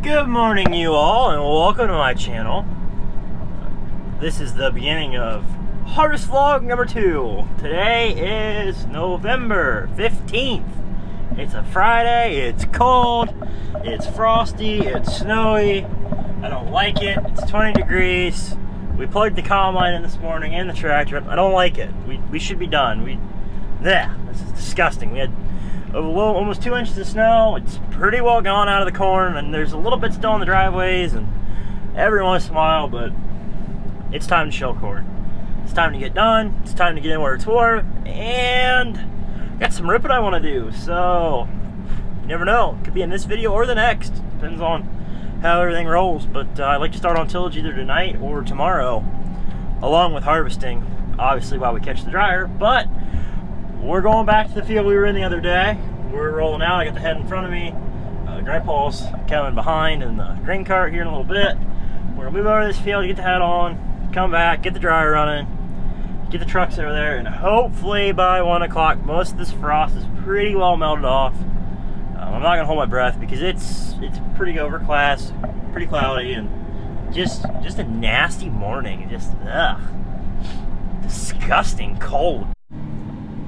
Good morning, you all, and welcome to my channel. This is the beginning of Harvest Vlog number 2. Today is November 15th. It's a Friday, it's cold, it's frosty, it's snowy. I don't like it. It's 20 degrees. We plugged the combine in this morning and the tractor. I don't like it. We should be done. This is disgusting. We had almost 2 inches of snow. It's pretty well gone out of the corn, and there's a little bit still in the driveways and every once in a while, but it's time to shell corn. It's time to get done. It's time to get in where it's for, and got some ripping I want to do, so you never know. It could be in this video or the next. Depends on how everything rolls, but I'd like to start on tillage either tonight or tomorrow, along with harvesting, obviously, while we catch the dryer. But we're going back to the field we were in the other day. We're rolling out. I got the head in front of me. Grandpa's coming behind in the grain cart here in a little bit. We're gonna move over to this field, get the head on, come back, get the dryer running, get the trucks over there, and hopefully by 1 o'clock, most of this frost is pretty well melted off. I'm not gonna hold my breath because it's pretty overcast, pretty cloudy, and just a nasty morning. Just disgusting cold.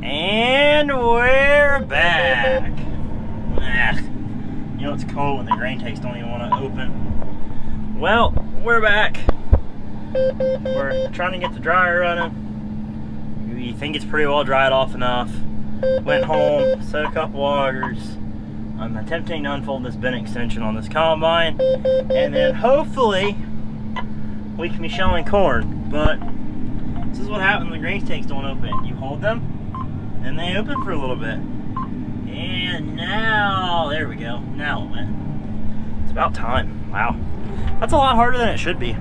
And we're back. You know it's cold when the grain tanks don't even want to open. Well, we're back. We're trying to get the dryer running. We think it's pretty well dried off enough. Went home, set a couple augers. I'm attempting to unfold this bin extension on this combine, and then hopefully we can be shelling corn. But this is what happens when grain tanks don't open. You hold them, and they open for a little bit. And now, there we go. Now it went. It's about time. Wow. That's a lot harder than it should be.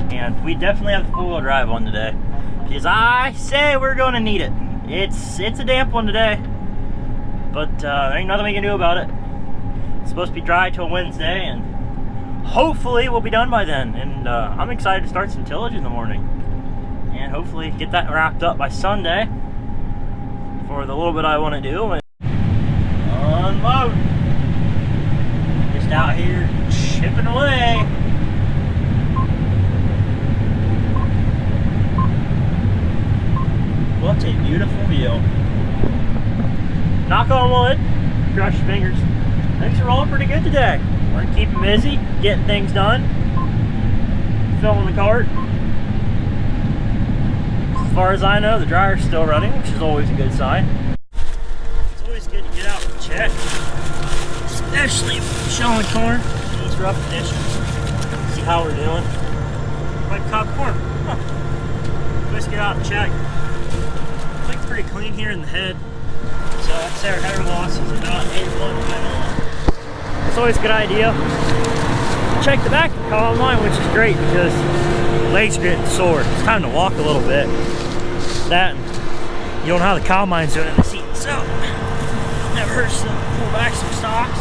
And we definitely have the four-wheel drive on today, because I say we're going to need it. It's a damp one today, but there ain't nothing we can do about it. It's supposed to be dry till Wednesday, and hopefully we'll be done by then. And I'm excited to start some tillage in the morning, and hopefully get that wrapped up by Sunday for the little bit I want to do. And unload. Just out here chipping away. What a beautiful view. Knock on wood, cross your fingers. Things are rolling pretty good today. We're keeping busy, getting things done, filling the cart. As far as I know, the dryer's still running, which is always a good sign. It's always good to get out and check, especially shelling corn. These rough conditions. See how we're doing. Like cob corn. Let's get out and check. Looks pretty clean here in the head. So I'd say our header loss is about 81. It's always a good idea. Check the back of the combine, which is great because legs are getting sore. It's time to walk a little bit. That, you don't know how the combine's doing in the seat, so never hurts to pull back some stalks.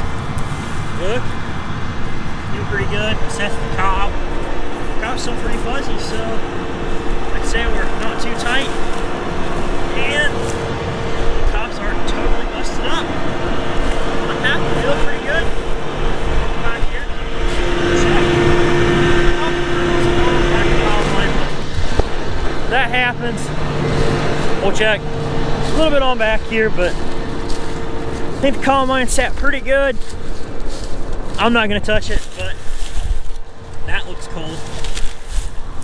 Good. Doing pretty good. Assess the cob. Cob's still pretty fuzzy, so I'd say we're not too tight. And the cobs aren't totally busted up. I'm happy. They look pretty good. Back here. That happens. We'll check a little bit on back here, but I think the combine sat pretty good. I'm not going to touch it, but that looks cold.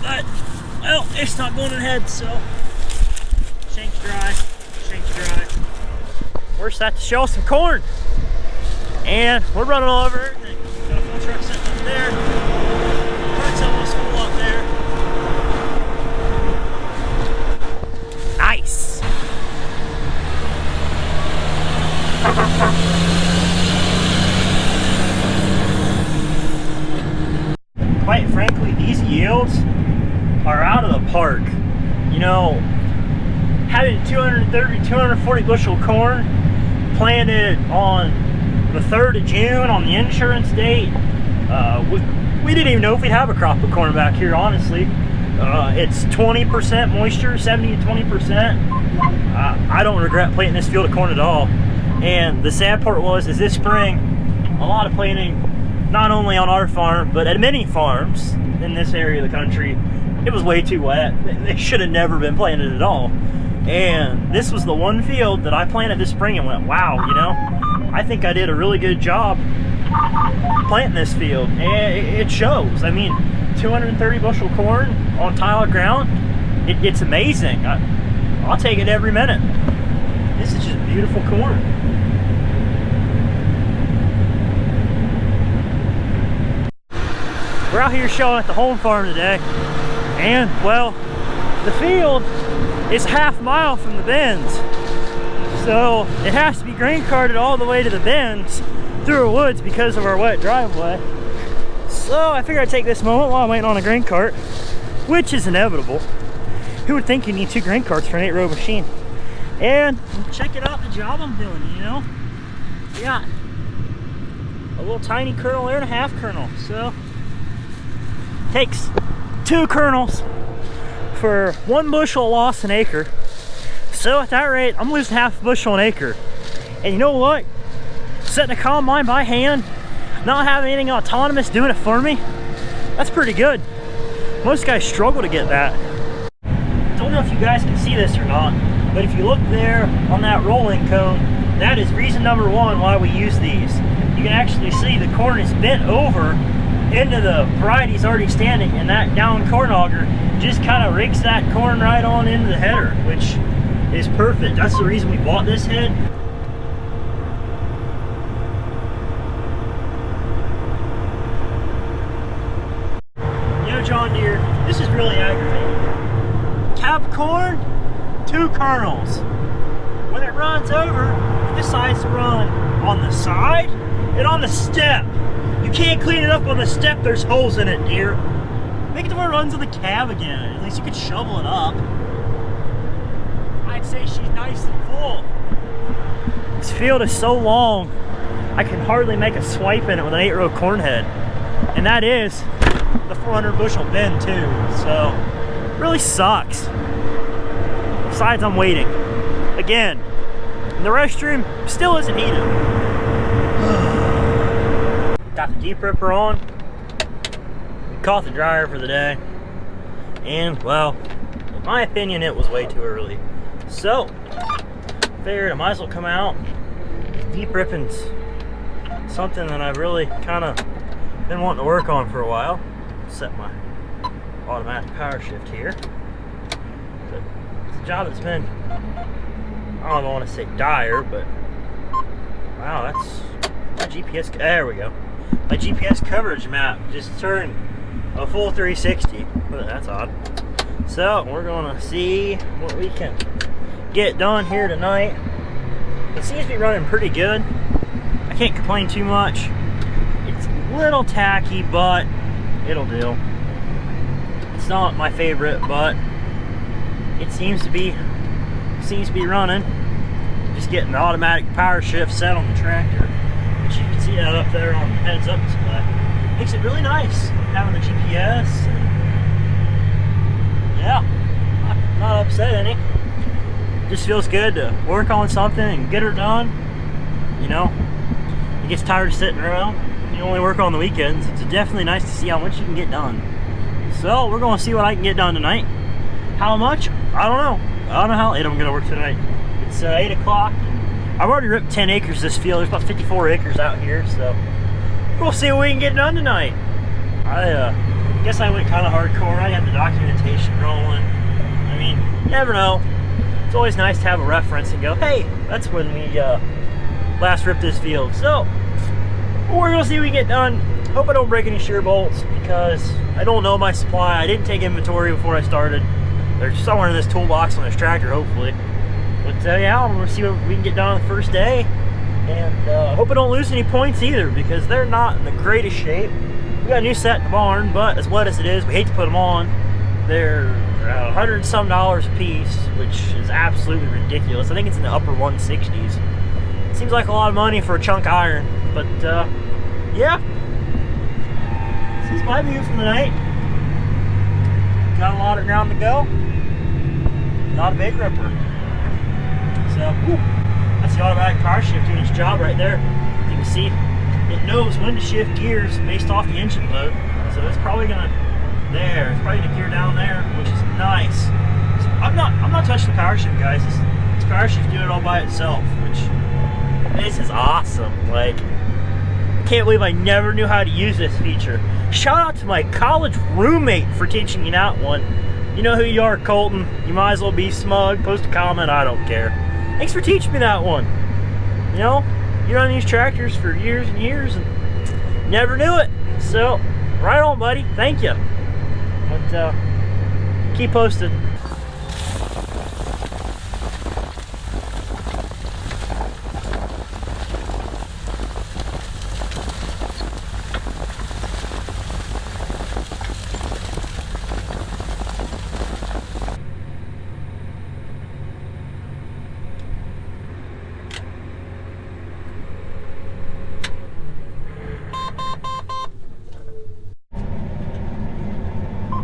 But, well, it's not going ahead, so shank's dry, shank's dry. We're set to shell some corn, and we're running all over everything. Got a full truck sitting up there. Cart's almost full up there. Nice. Quite frankly, these yields are out of the park. You know, having 230, 240 bushel corn planted on the 3rd of June on the insurance date, we didn't even know if we'd have a crop of corn back here, honestly. It's 20% moisture, 70 to 20%. I don't regret planting this field of corn at all. And the sad part was, is this spring, a lot of planting not only on our farm, but at many farms in this area of the country, it was way too wet. They should have never been planted at all. And this was the one field that I planted this spring and went, wow, you know, I think I did a really good job planting this field. And it shows. I mean, 230 bushel corn on tile ground, it's amazing. I'll take it every minute. This is just beautiful corn. We're out here showing at the home farm today, and well, the field is half mile from the bins, so it has to be grain carted all the way to the bins through the woods because of our wet driveway. So I figured I'd take this moment while I'm waiting on a grain cart, which is inevitable. Who would think you need 2 grain carts for an 8-row machine? And check it out, the job I'm doing, you know? We got a little tiny kernel there and a half kernel, so takes 2 kernels for 1 bushel loss an acre. So at that rate, I'm losing half a bushel an acre. And you know what? Setting a combine by hand, not having anything autonomous doing it for me, that's pretty good. Most guys struggle to get that. Don't know if you guys can see this or not, but if you look there on that rolling cone, that is reason number 1 why we use these. You can actually see the corn is bent over into the varieties already standing, and that down corn auger just kind of rakes that corn right on into the header, which is perfect. That's the reason we bought this head. You know, John Deere, this is really aggravating. Cab corn, 2 kernels. When it runs over, it decides to run on the side and on the step. You can't clean it up on the step, there's holes in it, dear. Make it to where it runs on the cab again. At least you could shovel it up. I'd say she's nice and full. This field is so long, I can hardly make a swipe in it with an 8-row corn head. And that is the 400 bushel bin too, so really sucks. Besides, I'm waiting. Again, the restroom still isn't heated. Got the deep ripper on, caught the dryer for the day, and well, in my opinion, it was way too early. So, figured I might as well come out. Deep ripping's something that I've really kind of been wanting to work on for a while. Set my automatic power shift here. But it's a job that's been, I don't want to say dire, but wow, that's my GPS, there we go. My GPS coverage map just turned a full 360. That's odd. So we're gonna see what we can get done here tonight. It seems to be running pretty good. I can't complain too much. It's a little tacky, but it'll do. It's not my favorite, but it seems to be running. Just getting the automatic power shift set on the tractor. But you can see that up there on the heads-up display. Makes it really nice having the GPS. Yeah, not upset any. Just feels good to work on something and get her done. You know, it gets tired of sitting around. You only work on the weekends. It's definitely nice to see how much you can get done. So we're gonna see what I can get done tonight. How much? I don't know. I don't know how late I'm gonna work tonight. It's 8 o'clock. I've already ripped 10 acres this field. There's about 54 acres out here, so we'll see what we can get done tonight. I guess I went kind of hardcore. I had the documentation rolling. I mean, you never know. It's always nice to have a reference and go, hey, that's when we last ripped this field. So we're gonna see what we can get done. Hope I don't break any shear bolts because I don't know my supply. I didn't take inventory before I started. They're somewhere in this toolbox on this tractor, hopefully. But yeah, I'm gonna see what we can get done on the first day. And I hope I don't lose any points either because they're not in the greatest shape. We got a new set in the barn, but as wet as it is, we hate to put them on. They're $100 and some a piece, which is absolutely ridiculous. I think it's in the upper 160s. Seems like a lot of money for a chunk of iron, but yeah. This is my view from the night. Got a lot of ground to go. Not a big ripper. So, whew, that's the automatic power shift doing its job right there. You can see it it knows when to shift gears based off the engine load. So it's probably gonna it's probably gonna gear down there, which is nice. So I'm not touching the power shift, guys. This power shift doing it all by itself, which this is awesome. Like, I can't believe I never knew how to use this feature. Shout out to my college roommate for teaching me that one. You know who you are, Colton. You might as well be smug. Post a comment. I don't care. Thanks for teaching me that one. You know, you run these tractors for years and years and never knew it. So, right on, buddy. Thank you. But keep posted.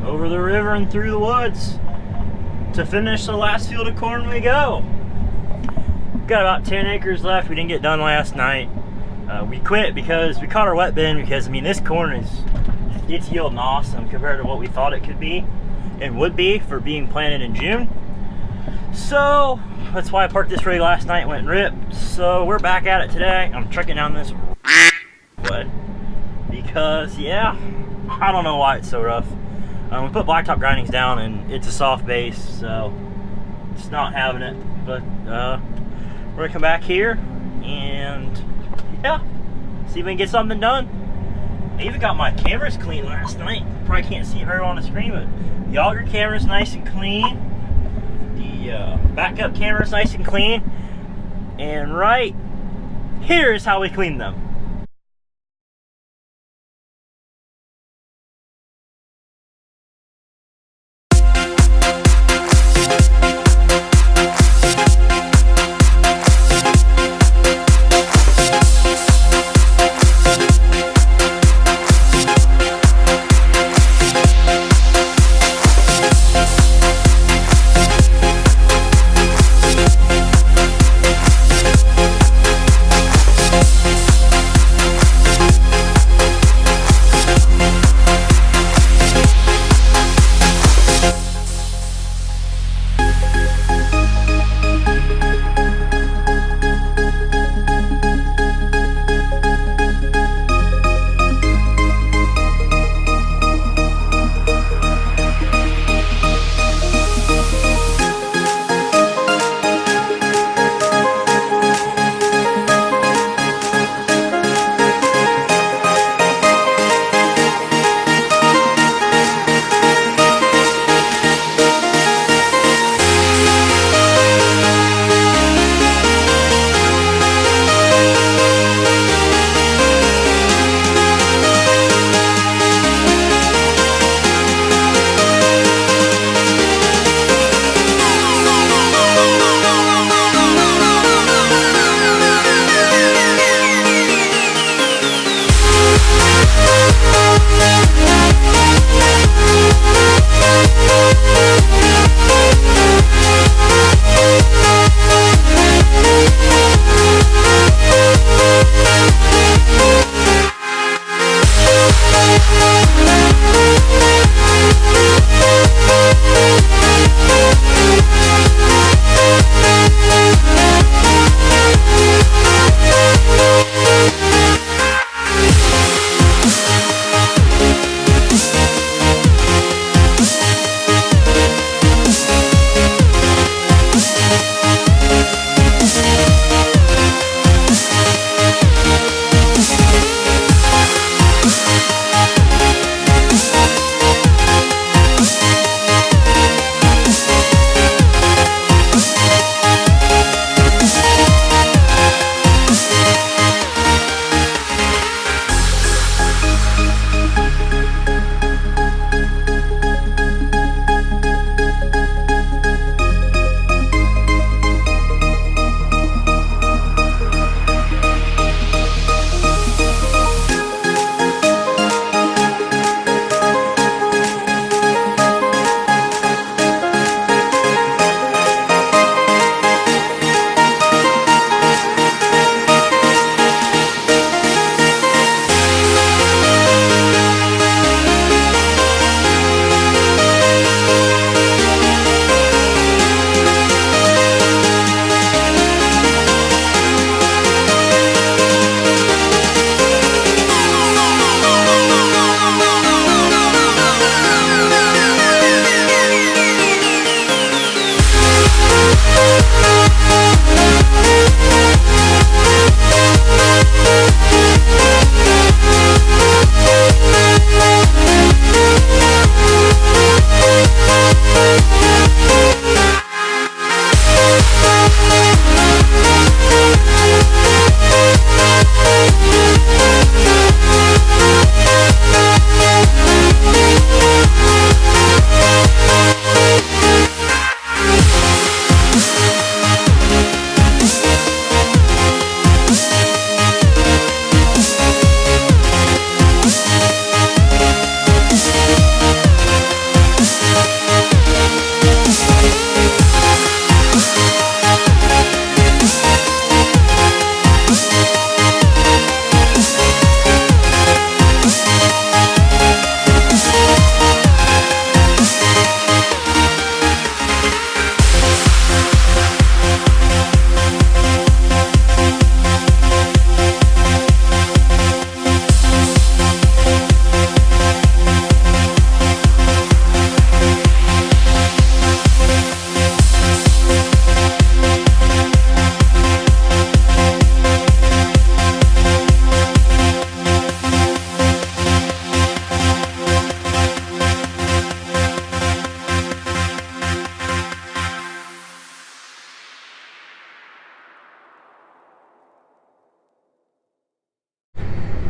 Over the river and through the woods to finish the last field of corn we go. Got about 10 acres left. We didn't get done last night. We quit because we caught our wet bin because, I mean, this corn it's yielding awesome compared to what we thought it could be and would be for being planted in June. So that's why I parked this rig last night, went and ripped. So we're back at it today. I'm trucking down this wood because, yeah, I don't know why it's so rough. We put blacktop grindings down and it's a soft base, so it's not having it. But we're gonna come back here and yeah, see if we can get something done. I even got my cameras clean last night. Probably can't see it very well on the screen, but the auger camera's nice and clean. The backup camera's nice and clean. And right here is how we clean them.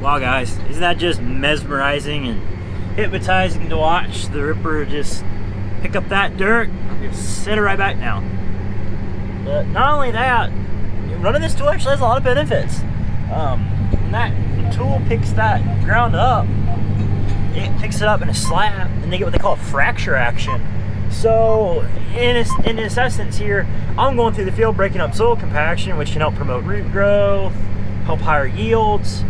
Wow guys, isn't that just mesmerizing and hypnotizing to watch the Ripper just pick up that dirt, just set it right back down. But not only that, running this tool actually has a lot of benefits. When that tool picks that ground up, it picks it up in a slab and they get what they call a fracture action. So in its essence here, I'm going through the field breaking up soil compaction, which can help promote root growth, help higher yields.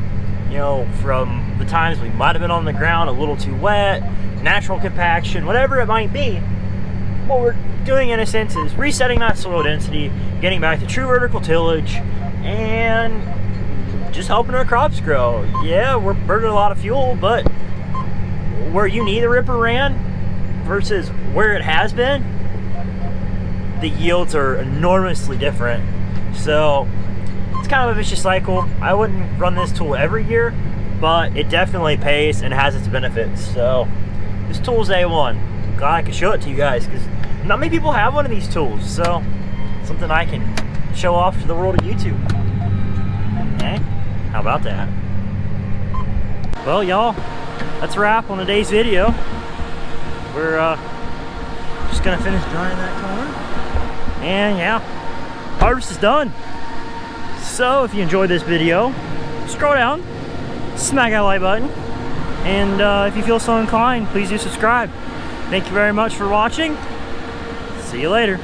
You know, from the times we might have been on the ground a little too wet, natural compaction, whatever it might be, what we're doing in a sense is resetting that soil density, getting back to true vertical tillage, and just helping our crops grow. Yeah, we're burning a lot of fuel, but where you need the Ripper ran versus where it has been, the yields are enormously different. So it's kind of a vicious cycle. I wouldn't run this tool every year, but it definitely pays and has its benefits. So this tool's A1. I'm glad I could show it to you guys because not many people have one of these tools. So something I can show off to the world of YouTube. Okay, how about that? Well, y'all, that's a wrap on today's video. We're just gonna finish drying that corn. And yeah, harvest is done. So if you enjoyed this video, scroll down, smack that like button, and if you feel so inclined, please do subscribe. Thank you very much for watching. See you later.